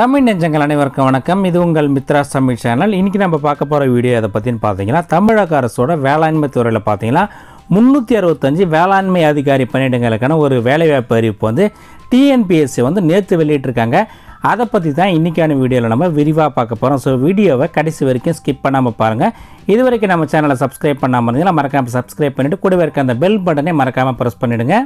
தமிழ் நெஞ்சங்கள் அனைவருக்கும் வணக்கம். இது உங்கள் மித்ரா தமிழ் சேனல். இன்றைக்கி நம்ம பார்க்க போகிற வீடியோ எதை பற்றின்னு பார்த்தீங்கன்னா, தமிழக அரசோட வேளாண்மை துறையில் பார்த்தீங்கன்னா 365 வேளாண்மை அதிகாரி பணியிடங்களுக்கான ஒரு வேலைவாய்ப்பு அறிவிப்பு வந்து டிஎன்பிஎஸ்சி வந்து நேற்று வெளியிட்டிருக்காங்க. அதை பற்றி தான் இன்றைக்கான வீடியோவில் நம்ம விரிவாக பார்க்க போகிறோம். ஸோ வீடியோவை கடைசி வரைக்கும் ஸ்கிப் பண்ணாமல் பாருங்கள். இது வரைக்கும் நம்ம சேனலை சப்ஸ்கிரைப் பண்ணாமல் இருந்தீங்கன்னா மறக்காமல் சப்ஸ்கிரைப் பண்ணிவிட்டு கூடவே இருக்க அந்த பெல் பட்டனை மறக்காமல் ப்ரெஸ் பண்ணிவிடுங்க.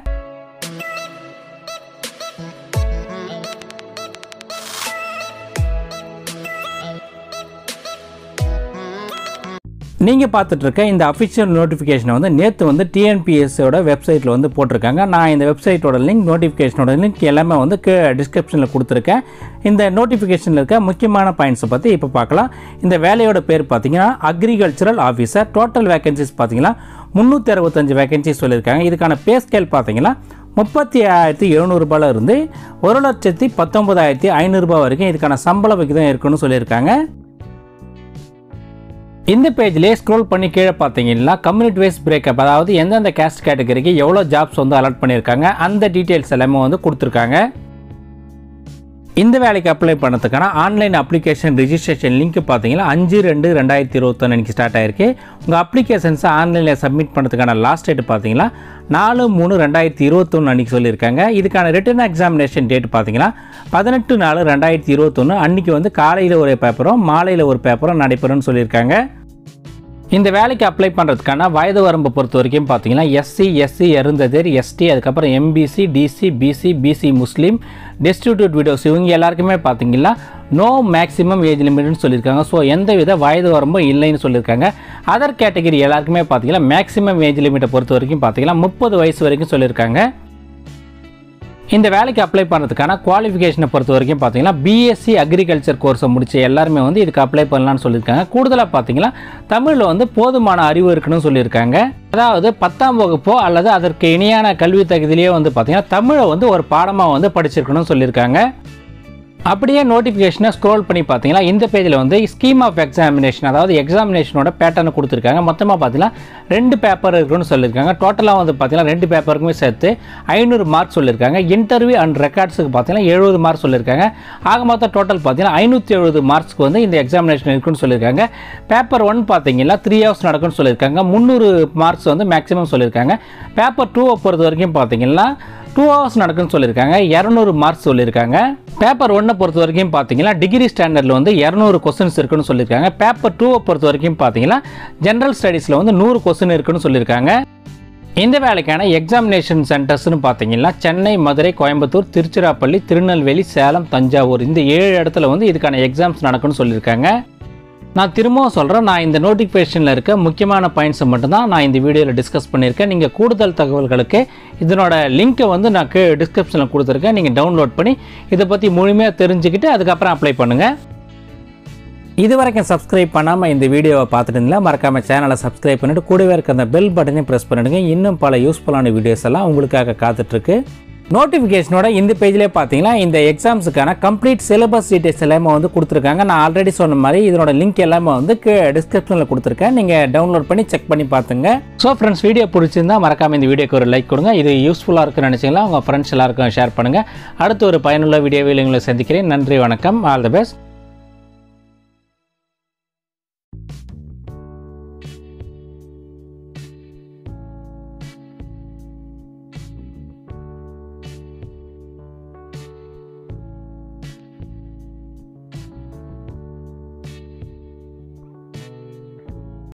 நீங்கள் பார்த்துட்ருக்க இந்த அஃபிஷியல் நோட்டிஃபிகேஷனை வந்து நேற்று வந்து டிஎன்பிஎஸ்சியோட வெப்சைட்டில் வந்து போட்டிருக்காங்க. நான் இந்த வெப்சைட்டோட லிங்க், நோட்டிஃபிகேஷனோட லிங்க் எல்லாமே வந்து டிஸ்கிரிப்ஷனில் கொடுத்துருக்கேன். இந்த நோட்டிஃபிகேஷனில் இருக்க முக்கியமான பாயிண்ட்ஸை பற்றி இப்போ பார்க்கலாம். இந்த வேலையோட பேர் பார்த்தீங்கன்னா அக்ரிகல்ச்சரல் ஆஃபீஸர். டோட்டல் வேகன்சிஸ் பார்த்தீங்கன்னா 365 வேகன்சிஸ் சொல்லியிருக்காங்க. இதுக்கான பே ஸ்கேல் பார்த்தீங்கன்னா 37,700 இருந்து 1,19,500 வரைக்கும் இதுக்கான சம்பள விகிதம் இருக்குன்னு சொல்லியிருக்காங்க. இந்த பேஜ்லேயே ஸ்க்ரோல் பண்ணி கீழே பார்த்தீங்கன்னா கம்யூனிட்டி வைஸ் பிரேக்கப், அதாவது எந்தெந்த கேஸ்ட் கேட்டகரிக்கு எவ்வளோ ஜாப்ஸ் வந்து அலாட் பண்ணியிருக்காங்க அந்த டீட்டெயில்ஸ் எல்லாமே வந்து கொடுத்துருக்காங்க. இந்த வேலைக்கு அப்ளை பண்ணதுக்கான ஆன்லைன் அப்ளிகேஷன் ரிஜிஸ்ட்ரேஷன் லிங்க் பார்த்தீங்கன்னா 5/2/2021 அன்றைக்கி ஸ்டார்ட் ஆகிருக்கு. உங்கள் அப்ளிகேஷன்ஸை ஆன்லைனில் சப்மிட் பண்ணுறதுக்கான லாஸ்ட் டேட் பார்த்தீங்கன்னா 4/3/2021 அன்றைக்கி சொல்லியிருக்காங்க. இதுக்கான ரிட்டன் எக்ஸாமினேஷன் டேட் பார்த்தீங்கன்னா 18/4/2021 அன்றைக்கி வந்து காலையில் ஒரு பேப்பரும் மாலையில் ஒரு பேப்பரும் நடைபெறும்னு சொல்லியிருக்காங்க. இந்த வேலைக்கு அப்ளை பண்ணுறதுக்கான வயது வரம்பை பொறுத்த வரைக்கும் பார்த்தீங்கன்னா எஸ்சி அருந்ததியர், எஸ்டி, அதுக்கப்புறம் எம்பிசி, டிசி, பிசி முஸ்லீம், டெஸ்டிடியூட் விடோஸ் இவங்க எல்லாருக்குமே பார்த்தீங்கன்னா நோ மேக்ஸிமம் ஏஜ் லிமிட்னு சொல்லியிருக்காங்க. ஸோ எந்தவித வயது வரம்பும் இல்லைன்னு சொல்லியிருக்காங்க. அதர் கேட்டகரி எல்லாருக்குமே பார்த்தீங்கன்னா மேக்ஸிமம் ஏஜ் லிமிட்டை பொறுத்த வரைக்கும் பார்த்தீங்கன்னா 30 வயசு வரைக்கும் சொல்லியிருக்காங்க. இந்த வேலைக்கு அப்ளை பண்ணுறதுக்கான குவாலிஃபிகேஷனை பொறுத்த வரைக்கும் பார்த்தீங்கன்னா பிஎஸ்சி அக்ரிகல்ச்சர் கோர்ஸை முடிச்ச எல்லாருமே வந்து இதுக்கு அப்ளை பண்ணலான்னு சொல்லியிருக்காங்க. கூடுதலாக பார்த்தீங்கன்னா தமிழில் வந்து போதுமான அறிவு இருக்குன்னு சொல்லியிருக்காங்க. அதாவது 10ஆம் வகுப்போ அல்லது அதற்கு இணையான கல்வி தகுதியிலேயே வந்து பார்த்தீங்கன்னா தமிழை வந்து ஒரு பாடமாக வந்து படிச்சிருக்கணும்னு சொல்லியிருக்காங்க. அப்படியே நோட்டிஃபிகேஷனை ஸ்க்ரோல் பண்ணி பார்த்தீங்கன்னா இந்த பேஜில் வந்து ஸ்கீம் ஆஃப் எக்ஸாமினேஷன், அதாவது எக்ஸாமினேஷனோட பேட்டர்னை கொடுத்துருக்காங்க. மொத்தமாக பார்த்தீங்கன்னா 2 பேப்பர் இருக்குன்னு சொல்லியிருக்காங்க. டோட்டலாக வந்து பார்த்தீங்கன்னா 2 பேப்பருக்குமே சேர்த்து 500 மார்க்ஸ் சொல்லியிருக்காங்க. இன்டர்வியூ அண்ட் ரெக்கார்ட்ஸுக்கு பார்த்தீங்கன்னா 70 மார்க்ஸ் சொல்லியிருக்காங்க. ஆக மொத்தம் டோட்டல் பார்த்தீங்கன்னா 570 மார்க்ஸ்க்கு வந்து இந்த எக்ஸாமினேஷன் இருக்குன்னு சொல்லியிருக்காங்க. பேப்பர் 1 பார்த்தீங்கன்னா 3 ஹவர்ஸ் நடக்கும்னு சொல்லியிருக்காங்க. 300 மார்க்ஸ் வந்து மேக்ஸிமம் சொல்லியிருக்காங்க. பேப்பர் 2 பொறுத்த வரைக்கும் பார்த்தீங்கன்னா 2 ஹவர்ஸ் நடக்குன்னு சொல்லியிருக்காங்க. 200 மார்க்ஸ் சொல்லியிருக்காங்க. பேப்பர் 1 பொறுத்த வரைக்கும் பார்த்தீங்கன்னா டிகிரி ஸ்டாண்டர்டில் வந்து 200 கொஸ்டின்ஸ் இருக்குன்னு சொல்லியிருக்காங்க. பேப்பர் 2 பொறுத்த வரைக்கும் பார்த்தீங்கன்னா ஜென்ரல் ஸ்டடீஸில் வந்து 100 கொஸ்டின் இருக்குன்னு சொல்லியிருக்காங்க. இந்த வேலைக்கான எக்ஸாமினேஷன் சென்டர்ஸ்னு பார்த்தீங்கன்னா சென்னை, மதுரை, கோயம்புத்தூர், திருச்சிராப்பள்ளி, திருநெல்வேலி, சேலம், தஞ்சாவூர் இந்த 7 இடத்துல வந்து இதுக்கான எக்ஸாம்ஸ் நடக்குன்னு சொல்லியிருக்காங்க. நான் திரும்பவும் சொல்கிறேன், நான் இந்த நோட்டிஃபிகேஷனில் இருக்க முக்கியமான பாயிண்ட்ஸை மட்டும்தான் நான் இந்த வீடியோவில் டிஸ்கஸ் பண்ணியிருக்கேன். நீங்கள் கூடுதல் தகவல்களுக்கு இதனோட லிங்க்கை வந்து நான் டிஸ்கிரிப்ஷனில் கொடுத்துருக்கேன். நீங்கள் டவுன்லோட் பண்ணி இதை பற்றி முழுமையாக தெரிஞ்சுக்கிட்டு அதுக்கப்புறம் அப்ளை பண்ணுங்கள். இது வரைக்கும் சப்ஸ்கிரைப் பண்ணாமல் இந்த வீடியோவை பார்த்துட்டு இருந்தால் மறக்காமல் சேனலை சப்ஸ்கிரைப் பண்ணிவிட்டு கூடவே இருக்க அந்த பெல் பட்டனையும் ப்ரெஸ் பண்ணிவிடுங்க. இன்னும் பல யூஸ்ஃபுல்லான வீடியோஸ் எல்லாம் உங்களுக்காக காத்துட்ருக்கு. நோட்டிஃபிகேஷனோட இந்த பேஜ்லேயே பார்த்தீங்கன்னா இந்த எக்ஸாம்ஸுக்கான கம்ப்ளீட் சிலபஸ் டீட்டெயில்ஸ் எல்லாமே வந்து கொடுத்துருக்காங்க. நான் ஆல்ரெடி சொன்ன மாதிரி இதனோட லிங்க் எல்லாமே வந்து டிஸ்கிரிப்ஷனில் கொடுத்துருக்கேன். நீங்கள் டவுன்லோட் பண்ணி செக் பண்ணி பார்த்துங்க. ஸோ ஃப்ரெண்ட்ஸ், வீடியோ பிடிச்சிருந்தா மறக்காமல் இந்த வீடியோக்கு ஒரு லைக் கொடுங்க. இது யூஸ்ஃபுல்லாக இருக்குன்னு நினச்சிங்களா உங்கள் ஃப்ரெண்ட்ஸ் எல்லாருக்கும் ஷேர் பண்ணுங்கள். அடுத்து ஒரு பயனுள்ள வீடியோவில் உங்களை சந்திக்கிறேன். நன்றி, வணக்கம், ஆல் தி பெஸ்ட்.